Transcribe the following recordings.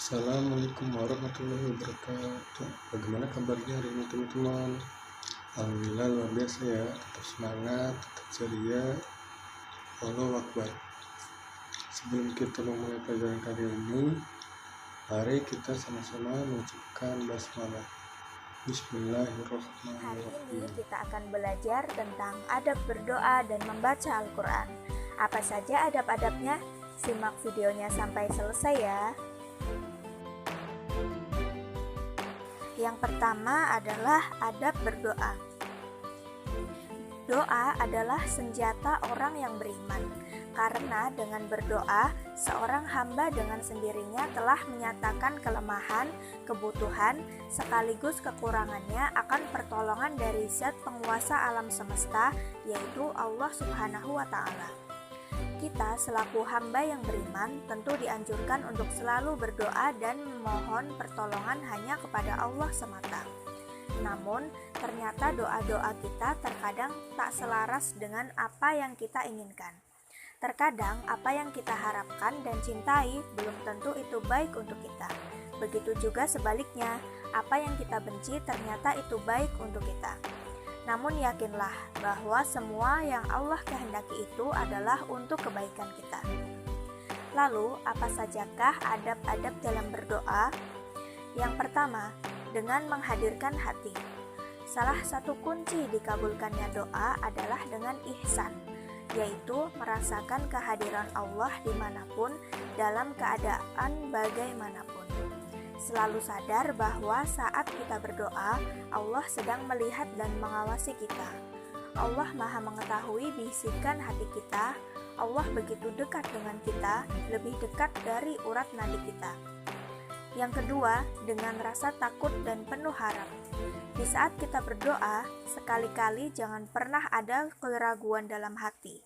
Assalamualaikum warahmatullahi wabarakatuh. Bagaimana kabarnya hari ini teman-teman? Alhamdulillah luar biasa ya. Tetap semangat, tetap ceria. Allahu Akbar. Sebelum kita memulai pelajaran kali ini, mari kita sama-sama mengucapkan basmalah. Hari Bismillahirrahmanirrahim. ini kita akan belajar tentang adab berdoa dan membaca Al-Quran. Apa saja adab-adabnya? Simak videonya sampai selesai ya. Yang pertama adalah adab berdoa. Doa adalah senjata orang yang beriman, karena dengan berdoa, seorang hamba dengan sendirinya telah menyatakan kelemahan, kebutuhan, sekaligus kekurangannya akan pertolongan dari Zat penguasa alam semesta, yaitu Allah Subhanahu wa Ta'ala. Kita selaku hamba yang beriman tentu dianjurkan untuk selalu berdoa dan memohon pertolongan hanya kepada Allah semata. Namun, ternyata doa-doa kita terkadang tak selaras dengan apa yang kita inginkan. Terkadang apa yang kita harapkan dan cintai belum tentu itu baik untuk kita. Begitu juga sebaliknya, apa yang kita benci ternyata itu baik untuk kita. Namun yakinlah bahwa semua yang Allah kehendaki itu adalah untuk kebaikan kita. Lalu, apa sajakah adab-adab dalam berdoa? Yang pertama, dengan menghadirkan hati. Salah satu kunci dikabulkannya doa adalah dengan ihsan, yaitu merasakan kehadiran Allah dimanapun, dalam keadaan bagaimanapun. Selalu sadar bahwa saat kita berdoa, Allah sedang melihat dan mengawasi kita. Allah Maha mengetahui bisikan hati kita. Allah begitu dekat dengan kita, lebih dekat dari urat nadi kita. Yang kedua, dengan rasa takut dan penuh harap. Di saat kita berdoa, sekali-kali jangan pernah ada keraguan dalam hati,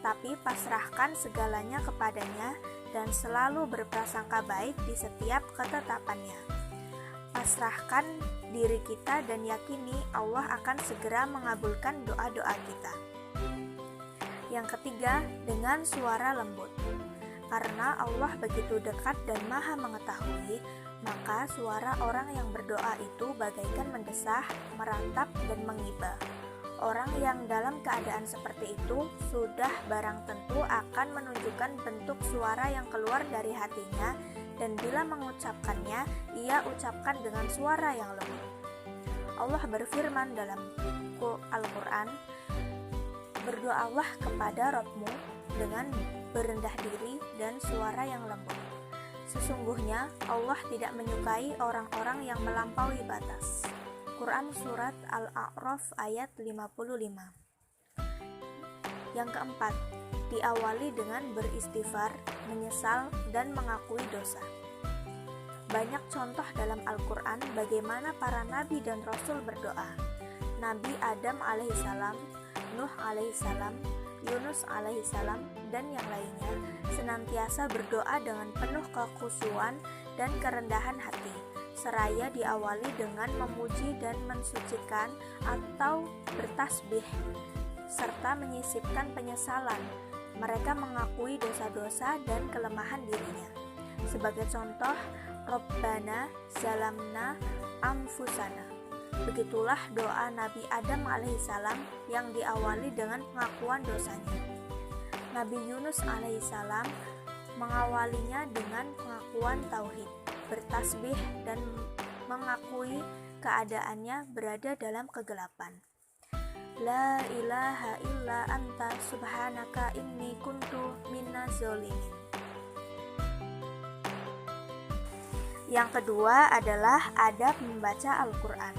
tapi pasrahkan segalanya kepadanya dan selalu berprasangka baik di setiap ketetapannya. Pasrahkan diri kita dan yakini Allah akan segera mengabulkan doa-doa kita. Yang ketiga, dengan suara lembut. Karena Allah begitu dekat dan Maha mengetahui, maka suara orang yang berdoa itu bagaikan mendesah, meratap, dan mengibah. Orang yang dalam keadaan seperti itu sudah barang tentu akan menunjukkan bentuk suara yang keluar dari hatinya, dan bila mengucapkannya, ia ucapkan dengan suara yang lembut. Allah berfirman dalam Al-Quran, "Berdoalah kepada Rabb-mu dengan berendah diri dan suara yang lembut. Sesungguhnya Allah tidak menyukai orang-orang yang melampaui batas." Quran Surat Al-A'raf ayat 55. Yang keempat, diawali dengan beristighfar, menyesal, dan mengakui dosa. Banyak contoh dalam Al-Quran bagaimana para nabi dan rasul berdoa. Nabi Adam alaihissalam, Nuh alaihissalam, Yunus alaihissalam, dan yang lainnya senantiasa berdoa dengan penuh kekhusyuan dan kerendahan hati, seraya diawali dengan memuji dan mensucikan atau bertasbih, serta menyisipkan penyesalan. Mereka mengakui dosa-dosa dan kelemahan dirinya. Sebagai contoh, Rabbana zalamna anfusana. Begitulah doa Nabi Adam alaihissalam yang diawali dengan pengakuan dosanya. Nabi Yunus alaihissalam mengawalinya dengan pengakuan tauhid, bertasbih, dan mengakui keadaannya berada dalam kegelapan. La ilaha illa anta subhanaka inni kuntu minaz zalimin. Yang kedua adalah adab membaca Al-Quran.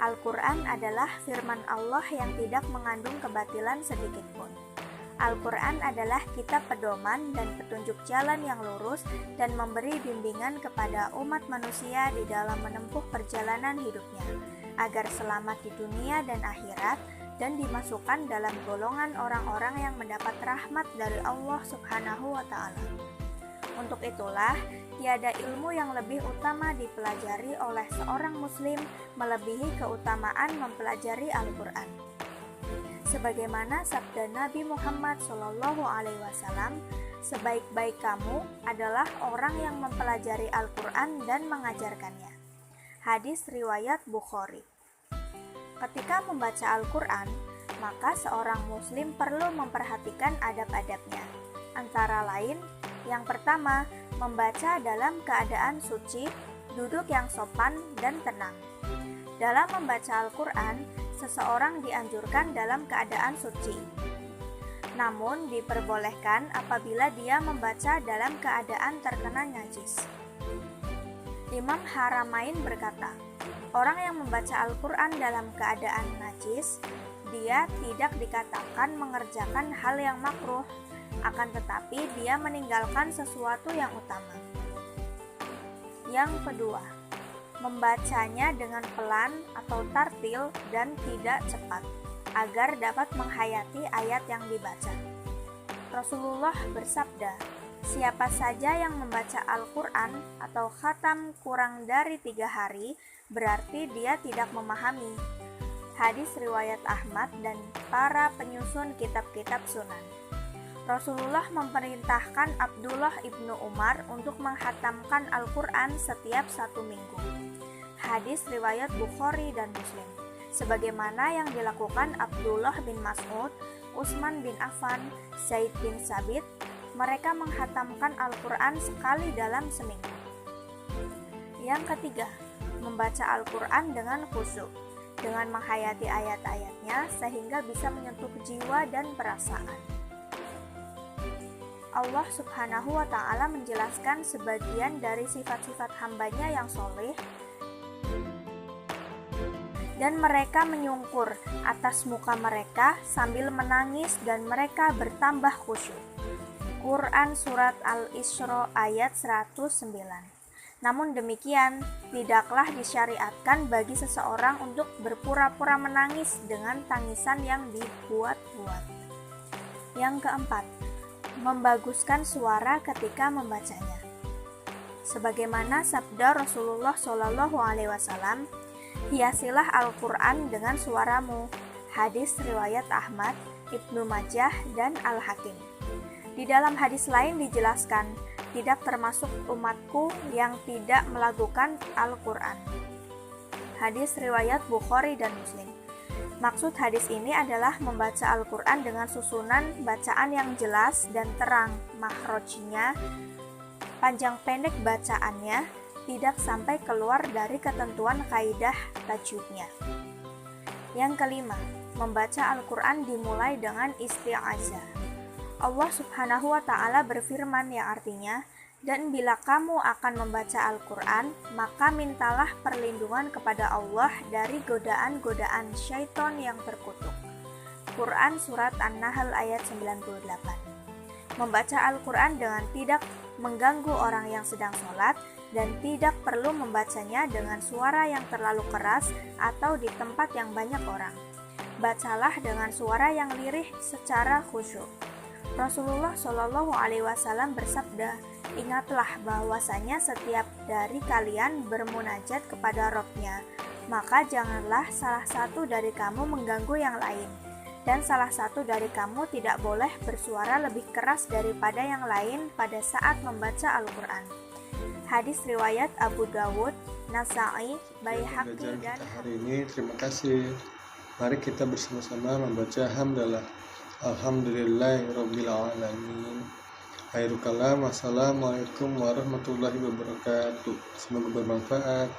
Al-Quran adalah firman Allah yang tidak mengandung kebatilan sedikitpun. Al-Quran adalah kitab pedoman dan petunjuk jalan yang lurus dan memberi bimbingan kepada umat manusia di dalam menempuh perjalanan hidupnya, agar selamat di dunia dan akhirat dan dimasukkan dalam golongan orang-orang yang mendapat rahmat dari Allah Subhanahu wa Ta'ala. Untuk itulah, tiada ilmu yang lebih utama dipelajari oleh seorang muslim melebihi keutamaan mempelajari Al-Quran. Sebagaimana sabda Nabi Muhammad SAW, Sebaik-baik kamu adalah orang yang mempelajari Al-Quran dan mengajarkannya. Hadis riwayat Bukhari. Ketika membaca Al-Quran, maka seorang muslim perlu memperhatikan adab-adabnya. Antara lain, yang pertama, membaca dalam keadaan suci, duduk yang sopan dan tenang. Dalam membaca Al-Quran, seseorang dianjurkan dalam keadaan suci. Namun, diperbolehkan apabila dia membaca dalam keadaan terkena najis. Imam Haramain berkata, orang yang membaca Al-Quran dalam keadaan najis, dia tidak dikatakan mengerjakan hal yang makruh, akan tetapi dia meninggalkan sesuatu yang utama. Yang kedua, membacanya dengan pelan atau tartil dan tidak cepat, agar dapat menghayati ayat yang dibaca. Rasulullah bersabda, siapa saja yang membaca Al-Quran atau khatam kurang dari 3 hari, berarti dia tidak memahami. Hadis riwayat Ahmad dan para penyusun kitab-kitab sunan. Rasulullah memerintahkan Abdullah ibnu Umar untuk menghatamkan Al-Quran setiap 1 minggu. Hadis riwayat Bukhari dan Muslim. Sebagaimana yang dilakukan Abdullah bin Mas'ud, Utsman bin Affan, Zaid bin Sabit, mereka menghatamkan Al-Quran sekali dalam seminggu. Yang ketiga, membaca Al-Quran dengan khusyuk, dengan menghayati ayat-ayatnya sehingga bisa menyentuh jiwa dan perasaan. Allah Subhanahu wa Ta'ala menjelaskan sebagian dari sifat-sifat hambanya yang soleh, dan mereka menyungkur atas muka mereka sambil menangis dan mereka bertambah khusyuk. Quran Surat Al-Isra ayat 109. Namun demikian, tidaklah disyariatkan bagi seseorang untuk berpura-pura menangis dengan tangisan yang dibuat-buat. Yang keempat, membaguskan suara ketika membacanya. Sebagaimana sabda Rasulullah SAW, hiasilah Al-Quran dengan suaramu. Hadis riwayat Ahmad, Ibnu Majah, dan Al-Hakim. Di dalam hadis lain dijelaskan, tidak termasuk umatku yang tidak melakukan Al-Quran. Hadis riwayat Bukhari dan Muslim. Maksud hadis ini adalah membaca Al-Quran dengan susunan bacaan yang jelas dan terang, makhrajnya, panjang pendek bacaannya, tidak sampai keluar dari ketentuan kaidah tajwidnya. Yang kelima, membaca Al-Quran dimulai dengan isti'azah. Allah Subhanahu wa Ta'ala berfirman yang artinya, dan bila kamu akan membaca Al-Quran, maka mintalah perlindungan kepada Allah dari godaan-godaan syaitan yang terkutuk. Quran Surat An-Nahl ayat 98. Membaca Al-Quran dengan tidak mengganggu orang yang sedang sholat, dan tidak perlu membacanya dengan suara yang terlalu keras atau di tempat yang banyak orang. Bacalah dengan suara yang lirih secara khusyuk. Rasulullah SAW bersabda, ingatlah bahwasanya setiap dari kalian bermunajat kepada Rabb-Nya, maka janganlah salah satu dari kamu mengganggu yang lain, dan salah satu dari kamu tidak boleh bersuara lebih keras daripada yang lain pada saat membaca Al-Quran. Hadis riwayat Abu Dawud, Nasa'i, Baihaqi, dan hari ini. Terima kasih. Mari kita bersama-sama membaca hamdalah. Alhamdulillahirabbil alamin. Khairul kalam. Assalamualaikum warahmatullahi wabarakatuh. Semoga bermanfaat.